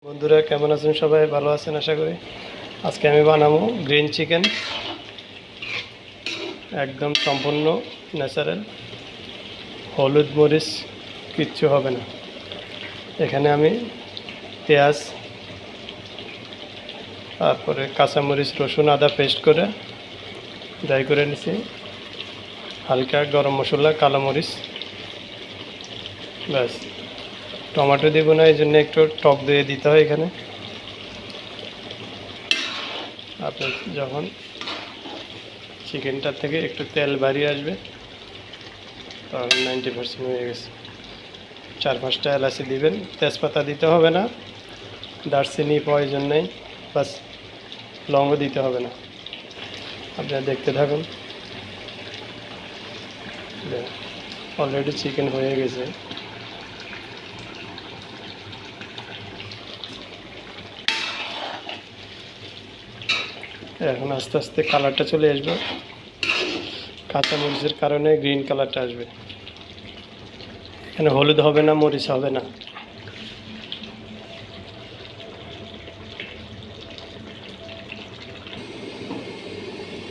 বন্ধুরা কেমন আছেন? সবাই ভালো আছেন আশা করি। আজকে আমি বানাবো গ্রিন চিকেন, একদম সম্পূর্ণ ন্যাচারাল, হলুদ মরিচ কিচ্ছু হবে না। এখানে আমি পেঁয়াজ, তারপরে কাঁচামরিচ, রসুন, আদা পেস্ট করে ড্রাই করে নিছি, হালকা গরম মশলা, কালো মরিচ, ব্যাস। টমেটো দিব না, এই জন্য একটু টক দিয়ে দিতে হয়। এখানে আপনি যখন চিকেনটার থেকে একটু তেল বাড়িয়ে আসবে তখন 90% হয়ে গেছে। 4-5টা এলাচি দিবেন, তেজপাতা দিতে হবে না, দারচিনি প্রয়োজন নেই, বাস লবঙ্গ দিতে হবে না। আপনারা দেখতে থাকুন। অলরেডি চিকেন হয়ে গেছে। এখন আস্তে আস্তে কালারটা চলে আসবে, কাঁচা মরিচের কারণে গ্রিন কালারটা আসবে। এখানে হলুদ হবে না, মরিচ হবে না।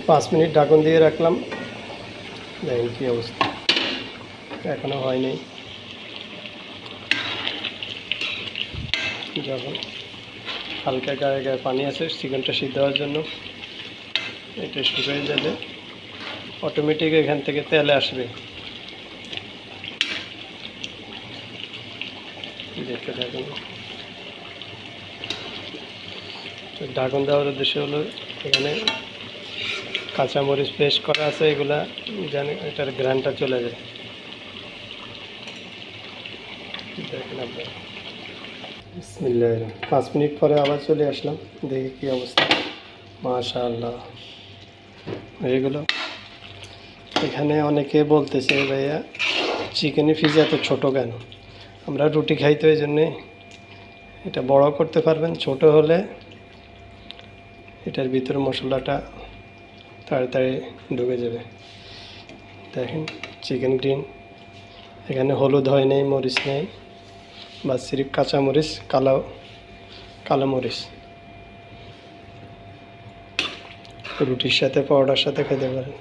পাঁচ মিনিট ঢাকন দিয়ে রাখলাম, দেখেন কী অবস্থা, এখনো হয়নি। যখন হালকা গায়ে গায়ে পানি আছে চিকেনটা সিদ্ধ হওয়ার জন্য, এটা শুকিয়ে যাবে, অটোমেটিক এখান থেকে তেলে আসবে। দেখতে থাকুন। ঢাকন দেওয়ার উদ্দেশ্য হলো এখানে কাঁচামরিচ পেস্ট করা আছে, এগুলা জানি এটার ঘ্রাণটা চলে যায়। দেখেন আপনারা। বিসমিল্লাহ। 5 মিনিট পরে আবার চলে আসলাম, দেখি কী অবস্থা। মাশাআল্লাহ এগুলো। এখানে অনেকে বলতেছে ভাইয়া চিকেনের পিস এত ছোটো কেন? আমরা রুটি খাই তো, এই জন্যে এটা বড় করতে পারবেন। ছোট হলে এটার ভিতরে মশলাটা তাড়াতাড়ি ঢুকে যাবে। দেখেন চিকেন গ্রিন, এখানে হলুদ হয় নেই, মরিচ নেই, বা সিরিফ কাঁচা মরিচ, কালো মরিচ। রুটির সাথে, পরোটার সাথে খেতে পারেন।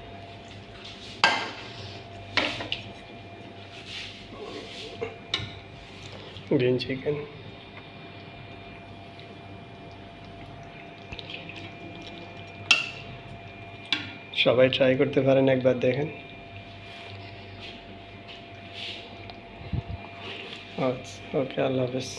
গ্রিন চিকেন সবাই ট্রাই করতে পারেন, একবার দেখেন। আচ্ছা, ওকে, আল্লাহ হাফেজ।